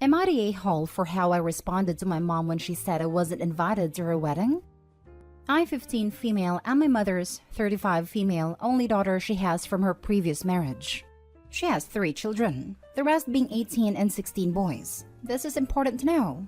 Am I the a-hole for how I responded to my mom when she said I wasn't invited to her wedding? I'm 15 female and my mother's 35 female, only daughter she has from her previous marriage. She has 3 children, the rest being 18 and 16 boys. This is important to know.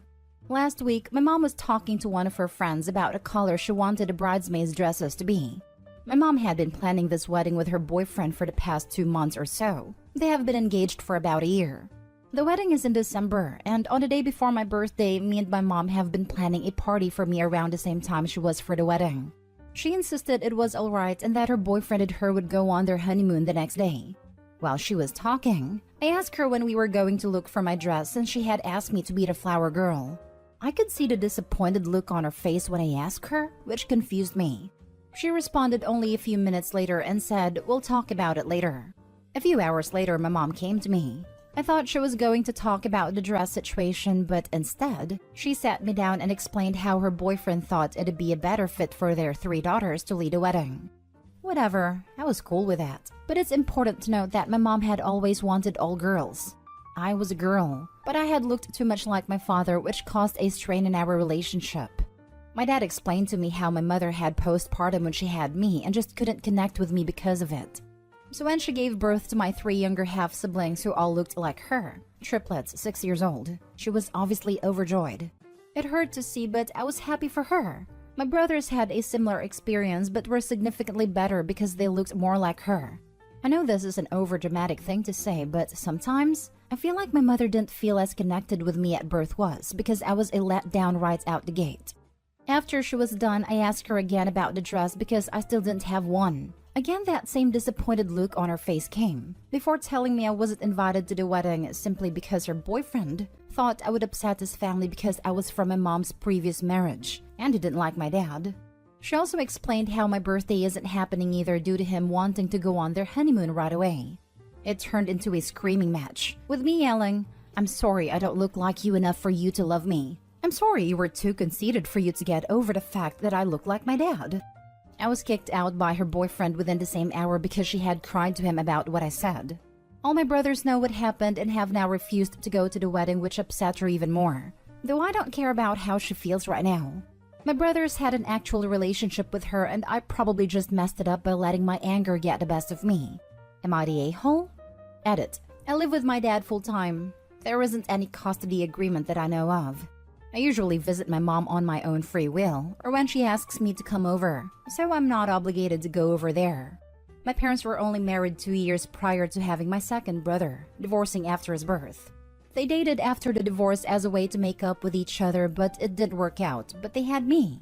Last week, my mom was talking to one of her friends about a color she wanted the bridesmaids' dresses to be. My mom had been planning this wedding with her boyfriend for the past 2 months or so. They have been engaged for about a year. The wedding is in December, and on the day before my birthday, me and my mom have been planning a party for me around the same time she was for the wedding. She insisted it was alright and that her boyfriend and her would go on their honeymoon the next day. While she was talking, I asked her when we were going to look for my dress since she had asked me to be the flower girl. I could see the disappointed look on her face when I asked her, which confused me. She responded only a few minutes later and said, "We'll talk about it later." A few hours later, my mom came to me. I thought she was going to talk about the dress situation, but instead, she sat me down and explained how her boyfriend thought it'd be a better fit for their 3 daughters to lead a wedding. Whatever, I was cool with that. But it's important to note that my mom had always wanted all girls. I was a girl, but I had looked too much like my father, which caused a strain in our relationship. My dad explained to me how my mother had postpartum when she had me and just couldn't connect with me because of it. So when she gave birth to my 3 younger half-siblings who all looked like her, triplets 6 years old, she was obviously overjoyed. It hurt to see, but I was happy for her. My brothers had a similar experience but were significantly better because they looked more like her. I know this is an overdramatic thing to say, but sometimes I feel like my mother didn't feel as connected with me at birth was because I was a letdown right out the gate. After she was done, I asked her again about the dress because I still didn't have one. Again, that same disappointed look on her face came, before telling me I wasn't invited to the wedding simply because her boyfriend thought I would upset his family because I was from my mom's previous marriage, and he didn't like my dad. She also explained how my birthday isn't happening either due to him wanting to go on their honeymoon right away. It turned into a screaming match, with me yelling, "I'm sorry I don't look like you enough for you to love me. I'm sorry you were too conceited for you to get over the fact that I look like my dad." I was kicked out by her boyfriend within the same hour because she had cried to him about what I said. All my brothers know what happened and have now refused to go to the wedding, which upset her even more, though I don't care about how she feels right now. My brothers had an actual relationship with her and I probably just messed it up by letting my anger get the best of me. Am I the a-hole? Edit. I live with my dad full-time. There isn't any custody agreement that I know of. I usually visit my mom on my own free will, or when she asks me to come over, so I'm not obligated to go over there. My parents were only married 2 years prior to having my second brother, divorcing after his birth. They dated after the divorce as a way to make up with each other, but it didn't work out, but they had me.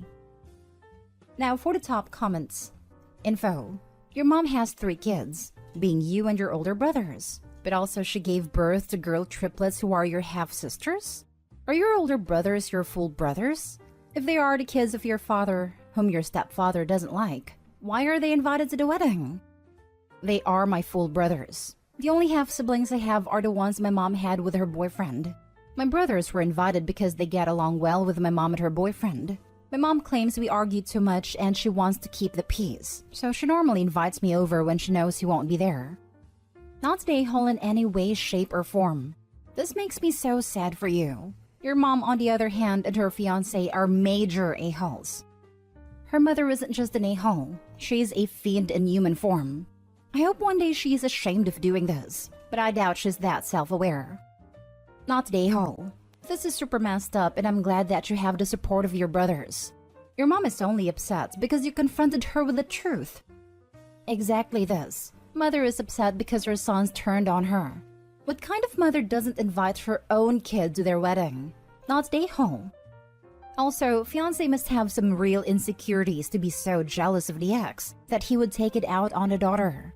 Now for the top comments. Info. Your mom has 3 kids, being you and your older brothers, but also she gave birth to girl triplets who are your half-sisters? Are your older brothers your full brothers? If they are the kids of your father, whom your stepfather doesn't like, why are they invited to the wedding? They are my full brothers. The only half-siblings I have are the ones my mom had with her boyfriend. My brothers were invited because they get along well with my mom and her boyfriend. My mom claims we argue too much and she wants to keep the peace, so she normally invites me over when she knows he won't be there. Not the a-hole in any way, shape, or form. This makes me so sad for you. Your mom, on the other hand, and her fiancé are major a-holes. Her mother isn't just an a-hole, she's a fiend in human form. I hope one day she is ashamed of doing this, but I doubt she's that self-aware. Not the a-hole. This is super messed up and I'm glad that you have the support of your brothers. Your mom is only upset because you confronted her with the truth. Exactly this. Mother is upset because her sons turned on her. What kind of mother doesn't invite her own kid to their wedding? Not the a-hole. Also, fiancé must have some real insecurities to be so jealous of the ex that he would take it out on the daughter.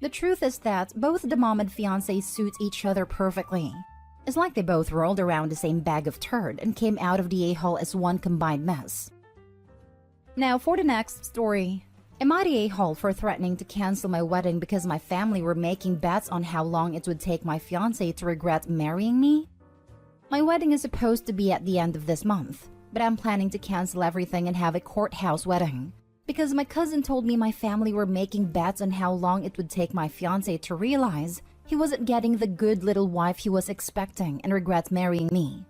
The truth is that both the mom and fiancé suit each other perfectly. It's like they both rolled around the same bag of turd and came out of the a-hole as one combined mess. Now for the next story. Am I the a-hole for threatening to cancel my wedding because my family were making bets on how long it would take my fiancé to regret marrying me? My wedding is supposed to be at the end of this month, but I'm planning to cancel everything and have a courthouse wedding. Because my cousin told me my family were making bets on how long it would take my fiancé to realize He wasn't getting the good little wife he was expecting and regrets marrying me.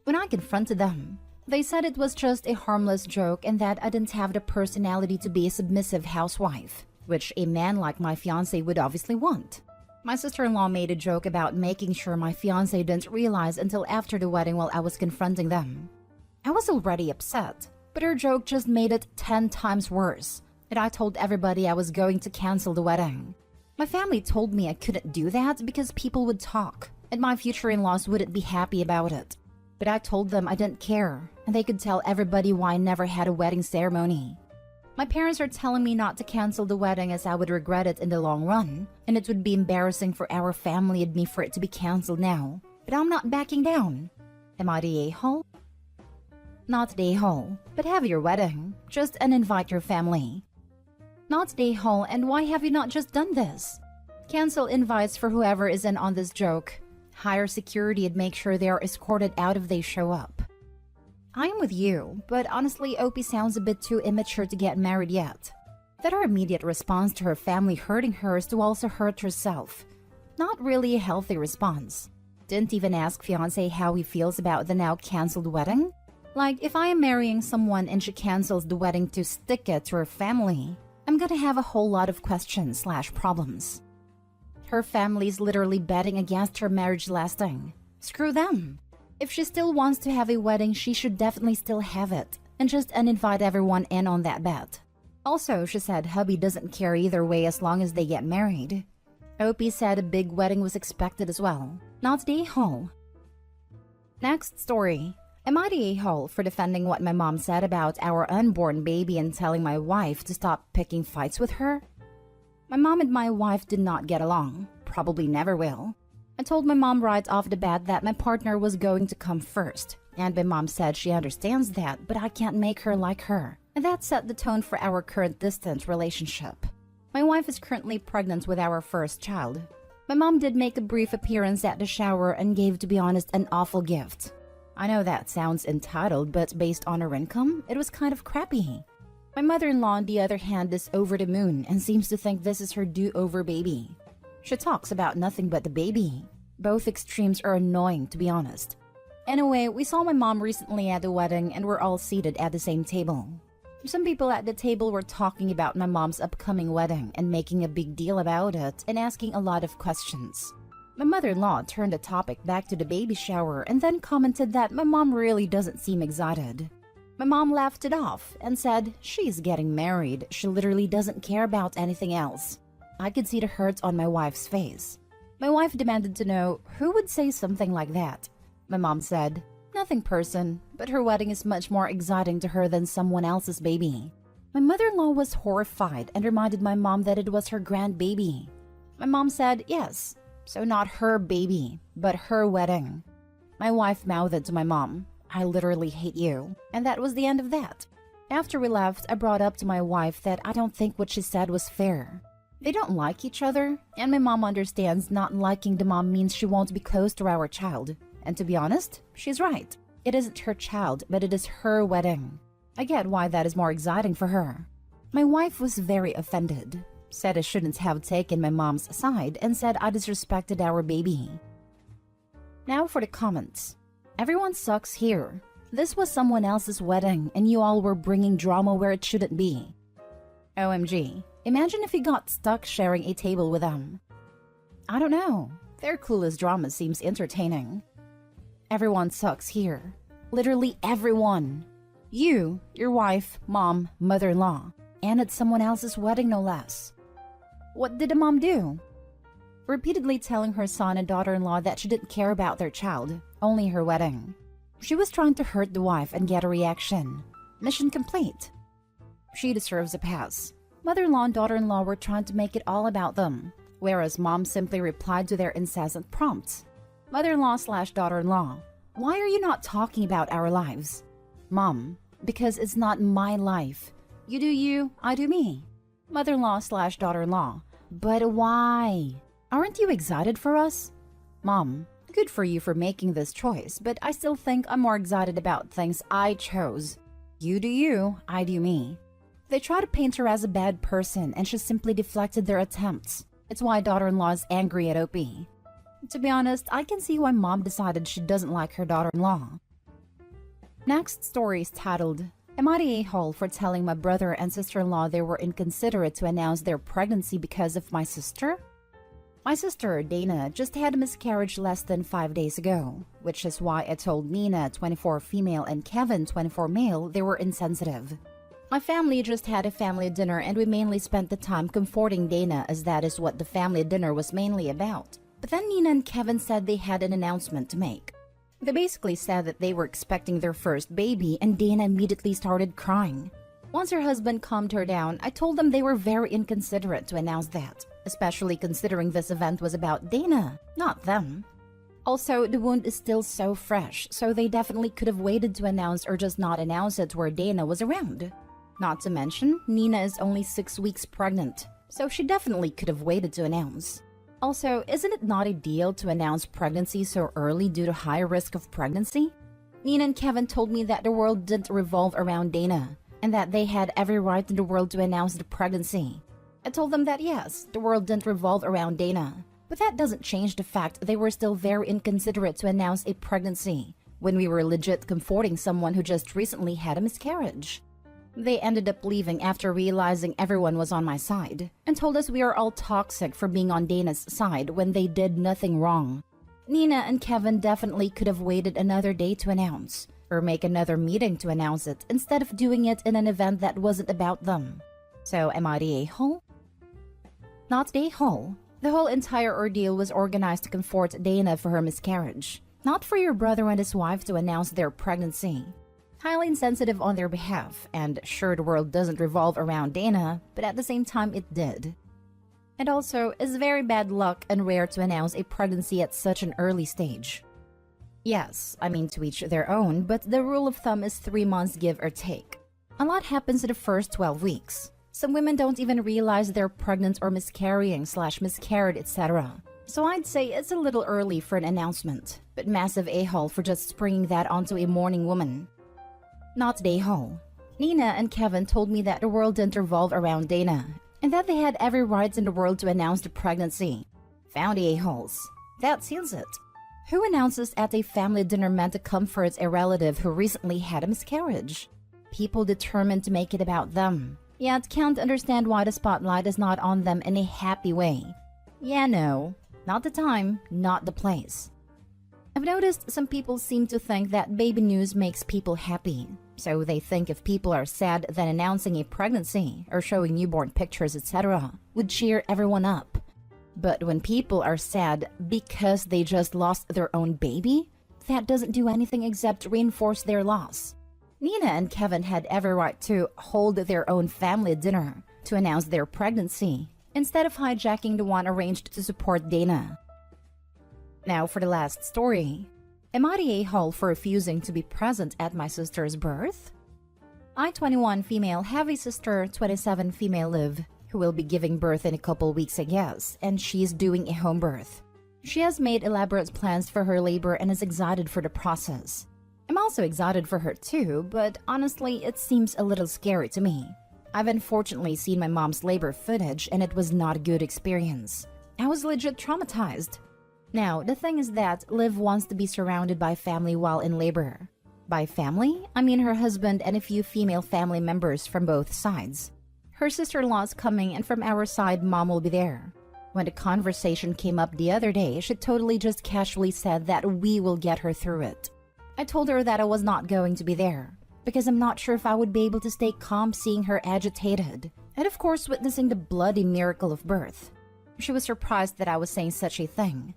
When I confronted them, they said it was just a harmless joke and that I didn't have the personality to be a submissive housewife, which a man like my fiancé would obviously want. My sister-in-law made a joke about making sure my fiancé didn't realize until after the wedding while I was confronting them. I was already upset, but her joke just made it 10 times worse, and I told everybody I was going to cancel the wedding. My family told me I couldn't do that because people would talk, and my future in-laws wouldn't be happy about it. But I told them I didn't care, and they could tell everybody why I never had a wedding ceremony. My parents are telling me not to cancel the wedding as I would regret it in the long run, and it would be embarrassing for our family and me for it to be canceled now. But I'm not backing down. Am I the a-hole? Not the a-hole, but have your wedding. Just uninvite your family. Not the a-hole, and why have you not just done this? Cancel invites for whoever is in on this joke. Hire security and make sure they are escorted out if they show up. I am with you, but honestly, Opie sounds a bit too immature to get married yet. That her immediate response to her family hurting her is to also hurt herself. Not really a healthy response. Didn't even ask fiancé how he feels about the now cancelled wedding. Like, if I am marrying someone and she cancels the wedding to stick it to her family, I'm gonna have a whole lot of questions/problems. Her family's literally betting against her marriage lasting. Screw them. If she still wants to have a wedding, she should definitely still have it, and just uninvite everyone in on that bet. Also, she said hubby doesn't care either way as long as they get married. Opie said a big wedding was expected as well. Not the a-hole. Next story. Am I the a-hole for defending what my mom said about our unborn baby and telling my wife to stop picking fights with her? My mom and my wife did not get along. Probably never will. I told my mom right off the bat that my partner was going to come first, and my mom said she understands that, but I can't make her like her, and that set the tone for our current distant relationship. My wife is currently pregnant with our first child. My mom did make a brief appearance at the shower and gave, to be honest, an awful gift. I know that sounds entitled, but based on her income, it was kind of crappy. My mother-in-law, on the other hand, is over the moon and seems to think this is her do-over baby. She talks about nothing but the baby. Both extremes are annoying, to be honest. Anyway, we saw my mom recently at the wedding and we're all seated at the same table. Some people at the table were talking about my mom's upcoming wedding and making a big deal about it and asking a lot of questions. My mother-in-law turned the topic back to the baby shower and then commented that my mom really doesn't seem excited. My mom laughed it off and said she's getting married, she literally doesn't care about anything else. I could see the hurt on my wife's face. My wife demanded to know who would say something like that. My mom said, nothing person, but her wedding is much more exciting to her than someone else's baby. My mother-in-law was horrified and reminded my mom that it was her grandbaby. My mom said yes. So not her baby, but her wedding. My wife mouthed to my mom, I literally hate you. And that was the end of that. After we left, I brought up to my wife that I don't think what she said was fair. They don't like each other, and my mom understands not liking the mom means she won't be close to our child. And to be honest, she's right. It isn't her child, but it is her wedding. I get why that is more exciting for her. My wife was very offended. Said I shouldn't have taken my mom's side and said I disrespected our baby. Now for the comments. Everyone sucks here. This was someone else's wedding and you all were bringing drama where it shouldn't be. OMG, imagine if you got stuck sharing a table with them. I don't know. Their clueless drama seems entertaining. Everyone sucks here. Literally everyone. You, your wife, mom, mother-in-law, and at someone else's wedding no less. What did the mom do? Repeatedly telling her son and daughter-in-law that she didn't care about their child, only her wedding. She was trying to hurt the wife and get a reaction. Mission complete. She deserves a pass. Mother-in-law and daughter-in-law were trying to make it all about them, whereas mom simply replied to their incessant prompts. Mother-in-law/daughter-in-law, why are you not talking about our lives? Mom, because it's not my life. You do you, I do me. Mother-in-law/daughter-in-law, but why? Aren't you excited for us? Mom, good for you for making this choice, but I still think I'm more excited about things I chose. You do you, I do me. They try to paint her as a bad person and she simply deflected their attempts. It's why daughter-in-law is angry at OP. To be honest, I can see why mom decided she doesn't like her daughter-in-law. Next story is titled, Am I the a-hole for telling my brother and sister-in-law they were inconsiderate to announce their pregnancy because of my sister? My sister, Dana, just had a miscarriage less than 5 days ago, which is why I told Nina, 24 female, and Kevin, 24 male, they were insensitive. My family just had a family dinner and we mainly spent the time comforting Dana as that is what the family dinner was mainly about. But then Nina and Kevin said they had an announcement to make. They basically said that they were expecting their first baby and Dana immediately started crying. Once her husband calmed her down, I told them they were very inconsiderate to announce that, especially considering this event was about Dana, not them. Also, the wound is still so fresh, so they definitely could have waited to announce or just not announce it where Dana was around. Not to mention, Nina is only 6 weeks pregnant, so she definitely could have waited to announce. Also, isn't it not ideal to announce pregnancy so early due to high risk of pregnancy? Nina and Kevin told me that the world didn't revolve around Dana, and that they had every right in the world to announce the pregnancy. I told them that yes, the world didn't revolve around Dana, but that doesn't change the fact they were still very inconsiderate to announce a pregnancy, when we were legit comforting someone who just recently had a miscarriage. They ended up leaving after realizing everyone was on my side, and told us we are all toxic for being on Dana's side when they did nothing wrong. Nina and Kevin definitely could have waited another day to announce, or make another meeting to announce it instead of doing it in an event that wasn't about them. So am I the a-hole? Not the a-hole. The whole entire ordeal was organized to comfort Dana for her miscarriage, not for your brother and his wife to announce their pregnancy. Highly insensitive on their behalf, and sure the world doesn't revolve around Dana, but at the same time it did. And also, it's very bad luck and rare to announce a pregnancy at such an early stage. Yes, I mean to each their own, but the rule of thumb is 3 months give or take. A lot happens in the first 12 weeks. Some women don't even realize they're pregnant or miscarrying/miscarried, etc. So I'd say it's a little early for an announcement, but massive a-hole for just springing that onto a mourning woman. Not the a-hole. Nina and Kevin told me that the world didn't revolve around Dana, and that they had every right in the world to announce the pregnancy. Found the a-holes. That seals it. Who announces at a family dinner meant to comfort a relative who recently had a miscarriage? People determined to make it about them, yet can't understand why the spotlight is not on them in a happy way. Yeah, no. Not the time, not the place. I've noticed some people seem to think that baby news makes people happy. So they think if people are sad, then announcing a pregnancy or showing newborn pictures, etc. would cheer everyone up. But when people are sad because they just lost their own baby, that doesn't do anything except reinforce their loss. Nina and Kevin had every right to hold their own family dinner to announce their pregnancy, instead of hijacking the one arranged to support Dana. Now for the last story. Am I the a-hole for refusing to be present at my sister's birth? I, 21 female, have a sister, 27 female live, who will be giving birth in a couple weeks I guess, and she's doing a home birth. She has made elaborate plans for her labor and is excited for the process. I'm also excited for her too, but honestly it seems a little scary to me. I've unfortunately seen my mom's labor footage and it was not a good experience. I was legit traumatized. Now, the thing is that Liv wants to be surrounded by family while in labor. By family, I mean her husband and a few female family members from both sides. Her sister-in-law is coming and from our side, mom will be there. When the conversation came up the other day, she totally just casually said that we will get her through it. I told her that I was not going to be there, because I'm not sure if I would be able to stay calm seeing her agitated, and of course witnessing the bloody miracle of birth. She was surprised that I was saying such a thing.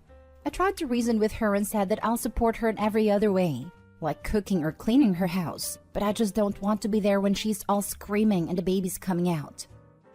I tried to reason with her and said that I'll support her in every other way, like cooking or cleaning her house, but I just don't want to be there when she's all screaming and the baby's coming out.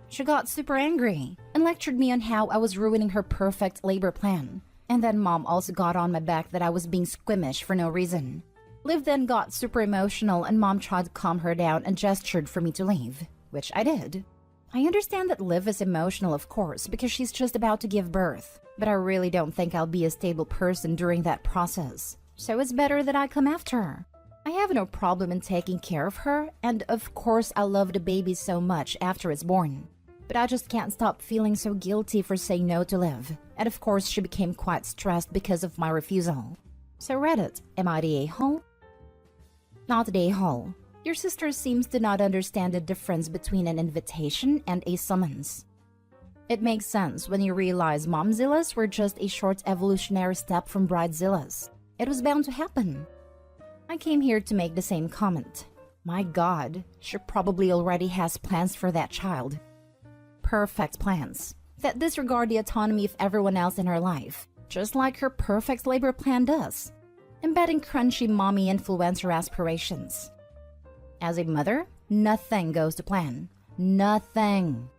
She got super angry and lectured me on how I was ruining her perfect labor plan, and then mom also got on my back that I was being squeamish for no reason. Liv then got super emotional and mom tried to calm her down and gestured for me to leave, which I did. I understand that Liv is emotional of course because she's just about to give birth, but I really don't think I'll be a stable person during that process, so it's better that I come after her. I have no problem in taking care of her, and of course I love the baby so much after it's born. But I just can't stop feeling so guilty for saying no to Liv. And of course, she became quite stressed because of my refusal. So Reddit, am I the a-hole? Not the a-hole. Your sister seems to not understand the difference between an invitation and a summons. It makes sense when you realize momzillas were just a short evolutionary step from bridezillas. It was bound to happen. I came here to make the same comment. My God, she probably already has plans for that child. Perfect plans that disregard the autonomy of everyone else in her life, just like her perfect labor plan does, embedding crunchy mommy influencer aspirations. As a mother, nothing goes to plan. Nothing.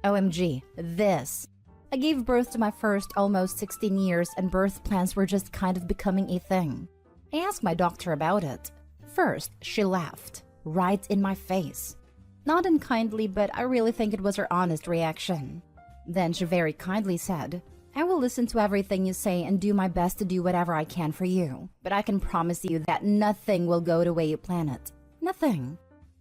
OMG, this. I gave birth to my first almost 16 years and birth plans were just kind of becoming a thing. I asked my doctor about it. First, she laughed, right in my face. Not unkindly, but I really think it was her honest reaction. Then she very kindly said, I will listen to everything you say and do my best to do whatever I can for you, but I can promise you that nothing will go the way you plan it. Nothing.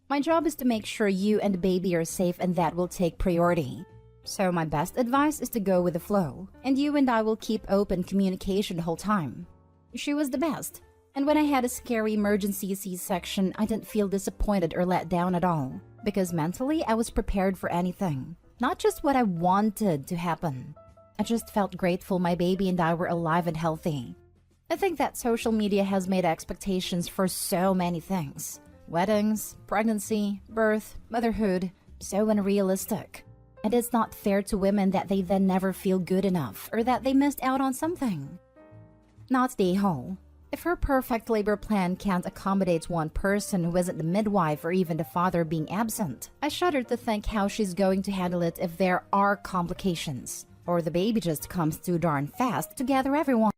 My job is to make sure you and the baby are safe and that will take priority. So my best advice is to go with the flow, and you and I will keep open communication the whole time. She was the best, and when I had a scary emergency C-section, I didn't feel disappointed or let down at all, because mentally I was prepared for anything, not just what I wanted to happen. I just felt grateful my baby and I were alive and healthy. I think that social media has made expectations for so many things. Weddings, pregnancy, birth, motherhood, so unrealistic. And it's not fair to women that they then never feel good enough or that they missed out on something. Not the whole. If her perfect labor plan can't accommodate one person who isn't the midwife or even the father being absent, I shudder to think how she's going to handle it if there are complications, or the baby just comes too darn fast to gather everyone.